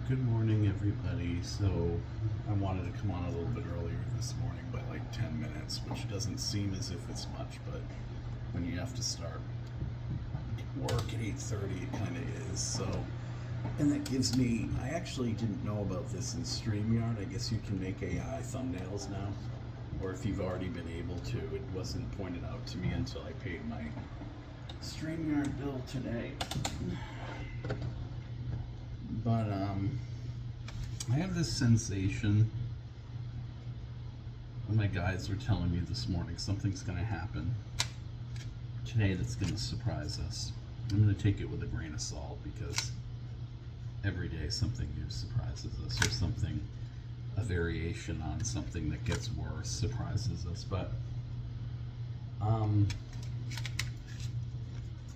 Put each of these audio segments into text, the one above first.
Good morning, everybody. So, I wanted to come on a little bit earlier this morning by like 10 minutes, which doesn't seem as if it's much, but when you have to start work at 8:30, it kind of is. So, and that gives me, I actually didn't know about this in StreamYard. I guess you can make AI thumbnails now, or if you've already been able to. It wasn't pointed out to me until I paid my StreamYard bill today. But I have this sensation, and my guides were telling me this morning something's going to happen today that's going to surprise us. I'm going to take it with a grain of salt because every day something new surprises us, or something, a variation on something that gets worse surprises us. But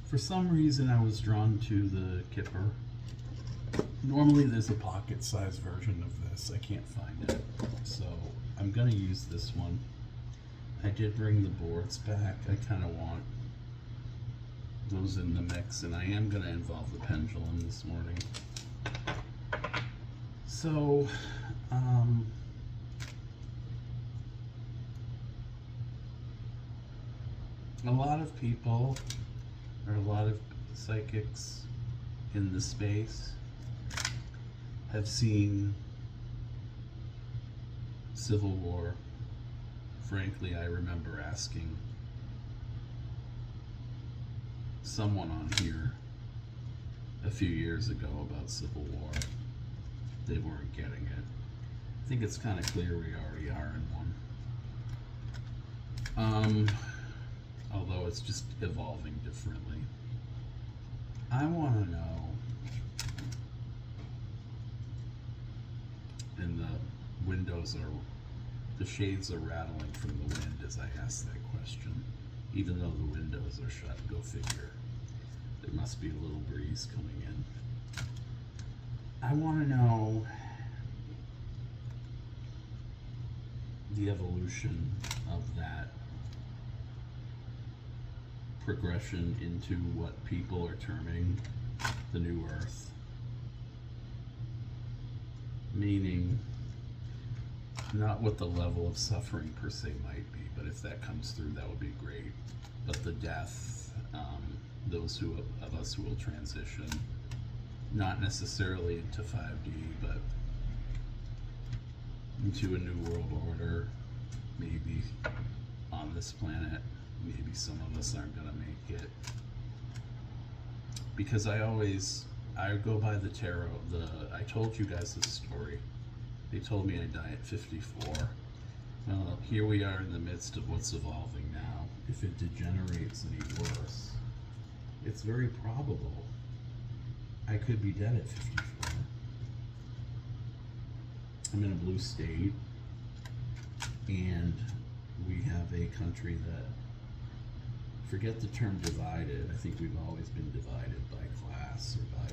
for some reason I was drawn to the Kipper. Normally there's a pocket-sized version of this. I can't find it, so I'm gonna use this one. I did bring the boards back. I kind of want those in the mix, and I am gonna involve the pendulum this morning. So, a lot of people, or a lot of psychics in the space, have seen Civil War. Frankly, I remember asking someone on here a few years ago about Civil War. They weren't getting it. I think it's kind of clear we already are in one. Although it's just evolving differently. I want to know, and the windows are, the shades are rattling from the wind as I ask that question. Even though the windows are shut, go figure. There must be a little breeze coming in. I want to know the evolution of that progression into what people are terming the new earth. Meaning, not what the level of suffering per se might be, but if that comes through, that would be great. But the death, those of us who will transition, not necessarily into 5D, but into a new world order, maybe on this planet. Maybe some of us aren't gonna make it. Because I go by the tarot. I told you guys this story. They told me I die at 54. Well, here we are in the midst of what's evolving now. If it degenerates any worse, it's very probable I could be dead at 54. I'm in a blue state, and we have a country that, forget the term divided, I think we've always been divided by class or by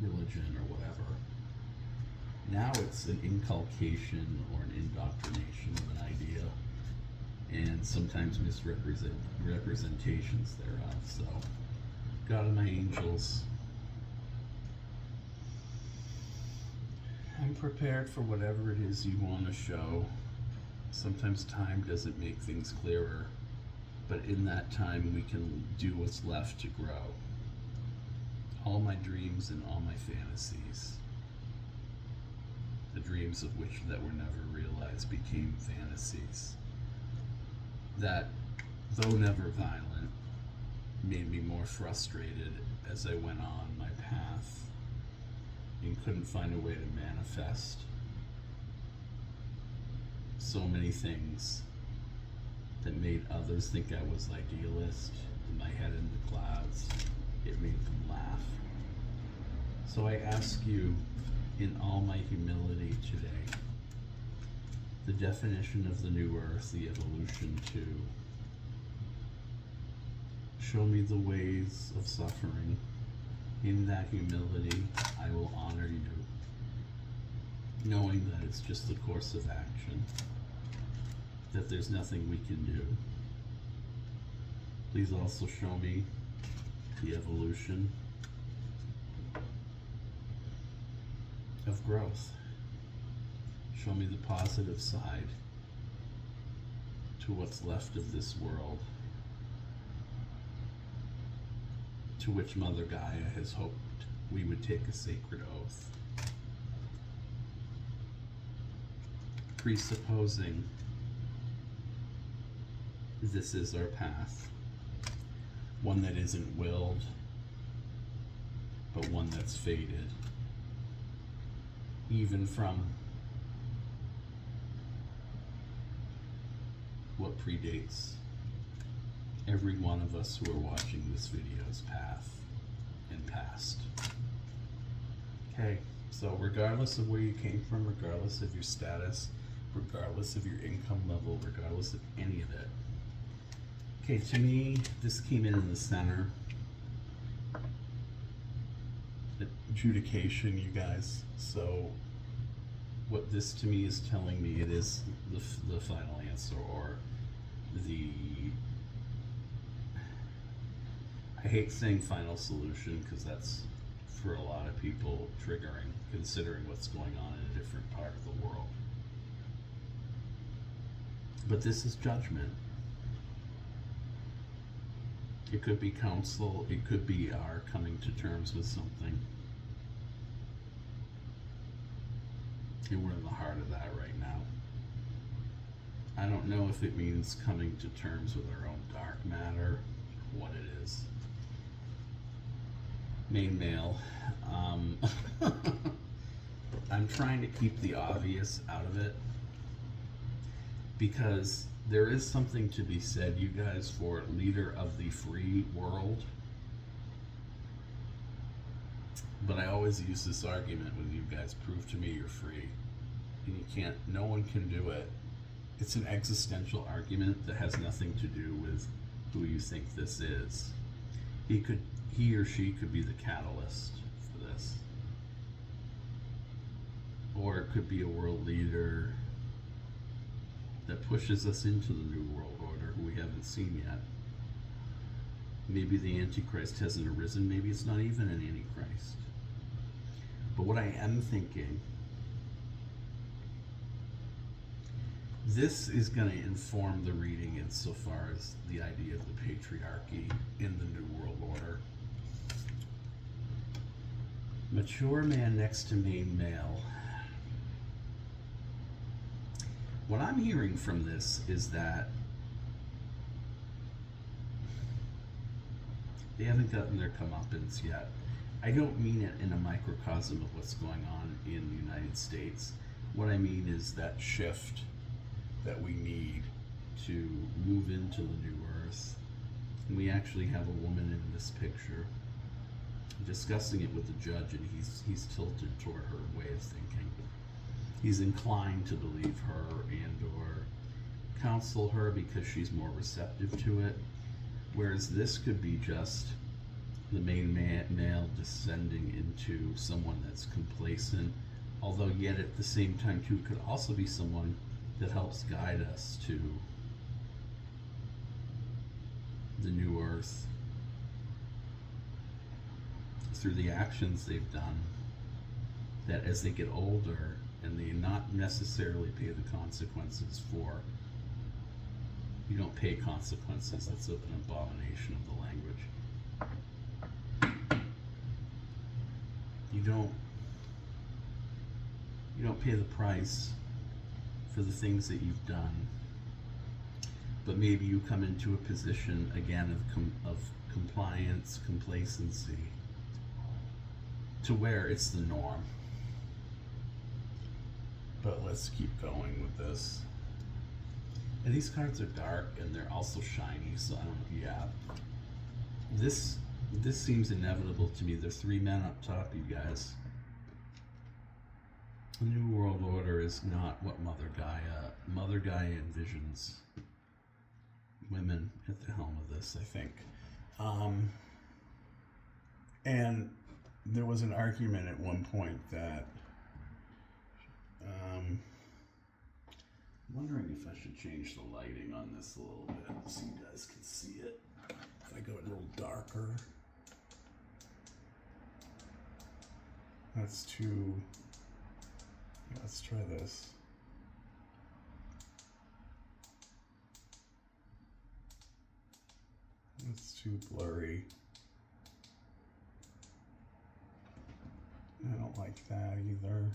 religion or whatever. Now it's an inculcation or an indoctrination of an idea, and sometimes misrepresentations thereof. So, God and my angels, I'm prepared for whatever it is you want to show. Sometimes time doesn't make things clearer, but in that time we can do what's left to grow. All my dreams and all my fantasies, the dreams of which that were never realized, became fantasies that, though never violent, made me more frustrated as I went on my path and couldn't find a way to manifest so many things that made others think I was idealist, in my head in the clouds. It made them laugh. So I ask you, in all my humility today, the definition of the new earth, the evolution to show me the ways of suffering. In that humility, I will honor you, knowing that it's just the course of action, that there's nothing we can do. Please also show me the evolution of growth. Show me the positive side to what's left of this world, to which Mother Gaia has hoped we would take a sacred oath. Presupposing this is our path, one that isn't willed, but one that's faded, even from what predates every one of us who are watching this video's path and past. Okay, so regardless of where you came from, regardless of your status, regardless of your income level, regardless of any of it. Okay, to me, this came in the center. Adjudication, you guys. So what this to me is telling me, it is the final answer, or the, I hate saying final solution because that's for a lot of people triggering, considering what's going on in a different part of the world. But this is judgment. It could be counsel, it could be our coming to terms with something. And we're in the heart of that right now. I don't know if it means coming to terms with our own dark matter, what it is. Main male. I'm trying to keep the obvious out of it, because there is something to be said, you guys, for leader of the free world. But I always use this argument with you guys: prove to me you're free. And you can't, no one can do it. It's an existential argument that has nothing to do with who you think this is. He or she could be the catalyst for this. Or it could be a world leader that pushes us into the New World Order who we haven't seen yet. Maybe the Antichrist hasn't arisen, maybe it's not even an Antichrist. But what I am thinking, this is going to inform the reading insofar as the idea of the patriarchy in the New World Order. Mature man next to main male. What I'm hearing from this is that they haven't gotten their comeuppance yet. I don't mean it in a microcosm of what's going on in the United States. What I mean is that shift that we need to move into the new earth. And we actually have a woman in this picture discussing it with the judge, and he's tilted toward her way of thinking. He's inclined to believe her and or counsel her because she's more receptive to it. Whereas this could be just the main male descending into someone that's complacent, although yet at the same time too could also be someone that helps guide us to the new earth through the actions they've done, that as they get older and they not necessarily pay the consequences for, you don't pay consequences, that's an abomination of the language. You don't pay the price for the things that you've done, but maybe you come into a position again of compliance, complacency, to where it's the norm. But let's keep going with this. And these cards are dark and they're also shiny, so I don't know, yeah. This seems inevitable to me. There's 3 men up top, you guys. The New World Order is not what Mother Gaia envisions. Women at the helm of this, I think. And there was an argument at one point that I'm wondering if I should change the lighting on this a little bit so you guys can see it. If I go a little darker. That's too Let's try this. It's too blurry. I don't like that either.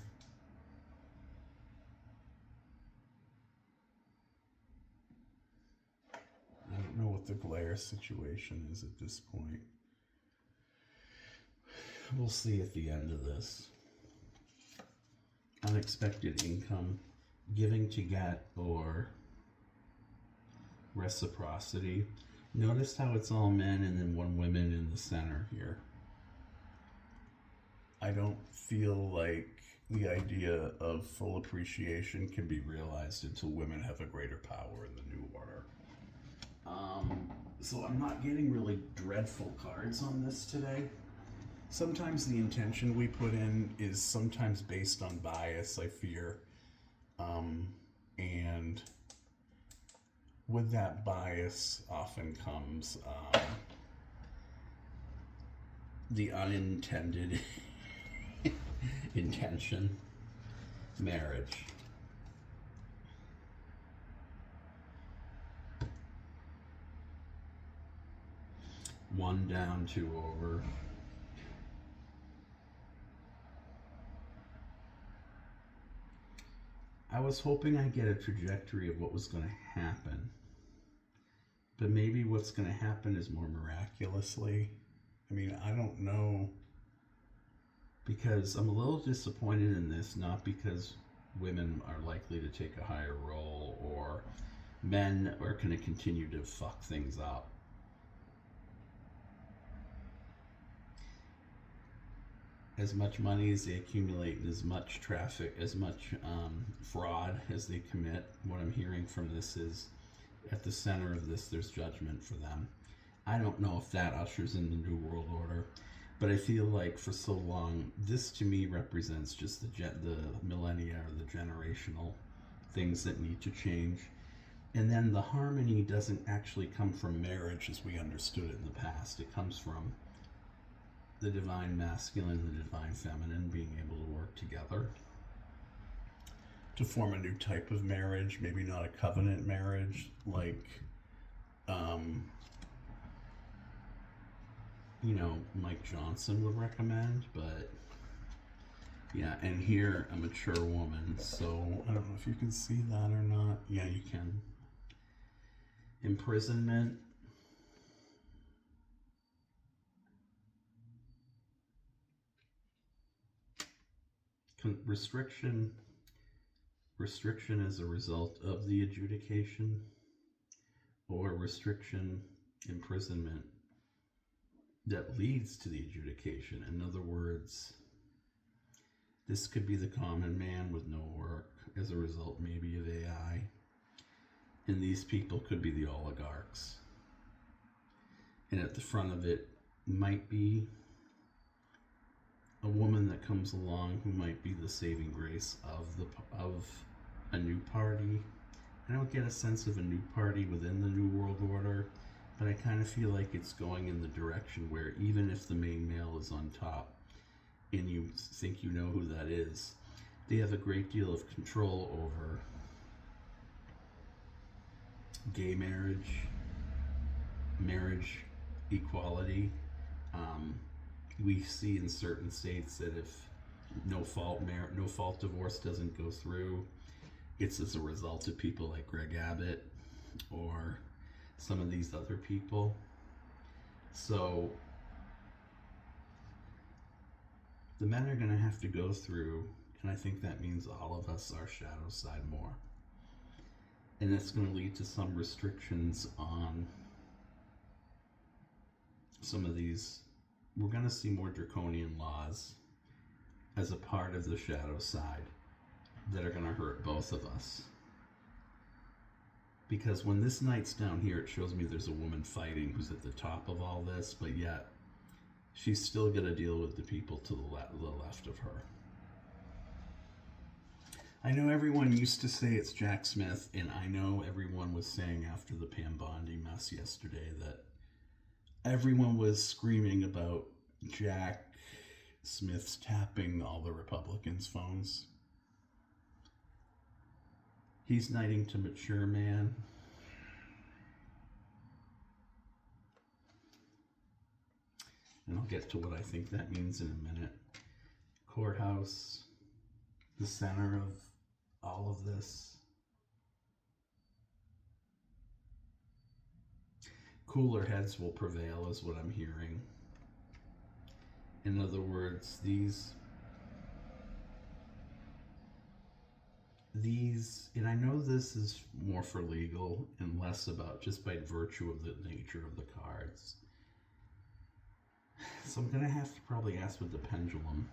I don't know what the glare situation is at this point. We'll see at the end of this. Unexpected income, giving to get, or reciprocity. Notice how it's all men and then one woman in the center here. I don't feel like the idea of full appreciation can be realized until women have a greater power in the new order. So I'm not getting really dreadful cards on this today. Sometimes the intention we put in is sometimes based on bias, I fear. And with that bias often comes the unintended intention, marriage. One down, two over. I was hoping I'd get a trajectory of what was going to happen. But maybe what's going to happen is more miraculously. I mean, I don't know. Because I'm a little disappointed in this, not because women are likely to take a higher role or men are going to continue to fuck things up. As much money as they accumulate and as much traffic, as much fraud as they commit, what I'm hearing from this is at the center of this, there's judgment for them. I don't know if that ushers in the New World Order, but I feel like for so long, this to me represents just the millennia or the generational things that need to change. And then the harmony doesn't actually come from marriage as we understood it in the past. It comes from the divine masculine and the divine feminine being able to work together to form a new type of marriage, maybe not a covenant marriage like Mike Johnson would recommend, but yeah, and here a mature woman, so I don't know if you can see that or not. Yeah, you can. Imprisonment. Restriction as a result of the adjudication, or restriction, imprisonment that leads to the adjudication. In other words, this could be the common man with no work as a result maybe of AI, and these people could be the oligarchs. And at the front of it might be a woman that comes along who might be the saving grace of a new party. I don't get a sense of a new party within the New World Order, but I kind of feel like it's going in the direction where even if the main male is on top and you think you know who that is, they have a great deal of control over gay marriage, marriage equality. We see in certain states that if no fault divorce doesn't go through, it's as a result of people like Greg Abbott or some of these other people. So the men are going to have to go through, and I think that means all of us are shadow side more. And it's going to lead to some restrictions on some of these. We're going to see more draconian laws as a part of the shadow side that are going to hurt both of us. Because when this knight's down here, it shows me there's a woman fighting who's at the top of all this, but yet she's still going to deal with the people to the left of her. I know everyone used to say it's Jack Smith, and I know everyone was saying after the Pam Bondi mess yesterday that everyone was screaming about Jack Smith's tapping all the Republicans' phones. He's knighting to mature man. And I'll get to what I think that means in a minute. Courthouse, the center of all of this. Cooler heads will prevail is what I'm hearing. In other words, these, and I know this is more for legal and less about just by virtue of the nature of the cards. So I'm gonna have to probably ask with the pendulum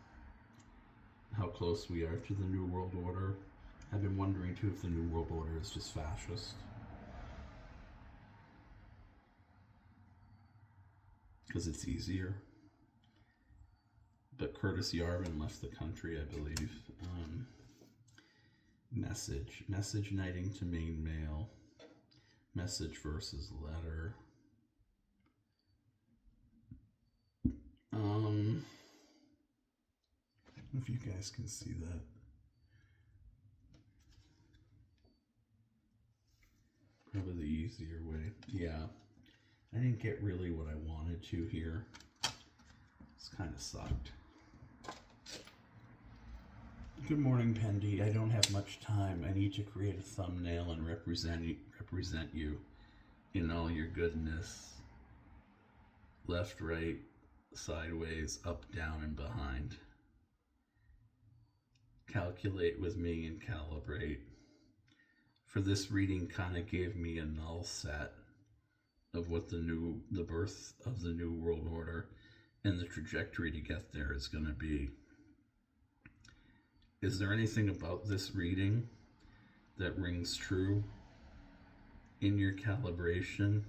how close we are to the New World Order. I've been wondering too if the New World Order is just fascist. Because it's easier. But Curtis Yarvin left the country, I believe. Message knighting to main male. Message versus letter. I don't know if you guys can see that. Probably the easier way. Yeah. I didn't get really what I wanted to here. It's kind of sucked. Good morning, Pendy. I don't have much time. I need to create a thumbnail and represent you in all your goodness. Left, right, sideways, up, down, and behind. Calculate with me and calibrate. For this reading kind of gave me a null set of what the birth of the New World Order and the trajectory to get there is going to be. Is there anything about this reading that rings true in your calibration?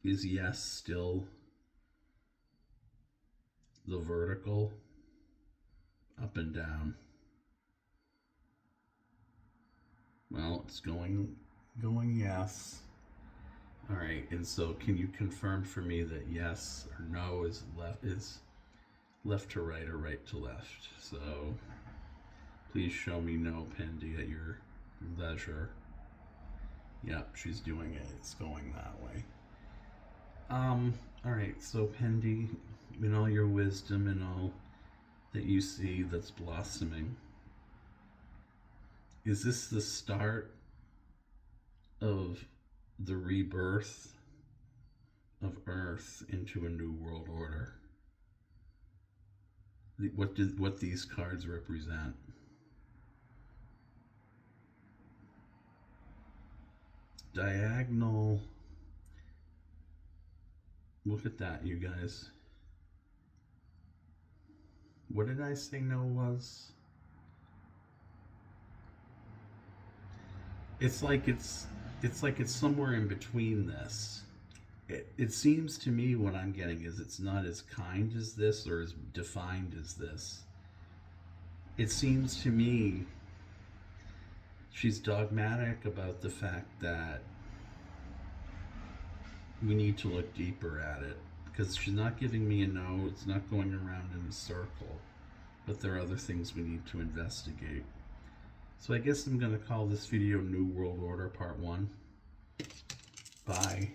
Is yes still the vertical, up and down? Well, it's going yes. All right, and so can you confirm for me that yes or no is left to right or right to left? So please show me no, Pendy, at your leisure. Yep, she's doing it. It's going that way. All right, so Pendy, in all your wisdom and all that you see that's blossoming, is this the start of the rebirth of Earth into a new world order? What these cards represent? Diagonal. Look at that, you guys. What did I say no was? It's like it's somewhere in between this. It seems to me what I'm getting is it's not as kind as this or as defined as this. It seems to me she's dogmatic about the fact that we need to look deeper at it, because she's not giving me a no, it's not going around in a circle, but there are other things we need to investigate. So I guess I'm going to call this video New World Order Part 1. Bye.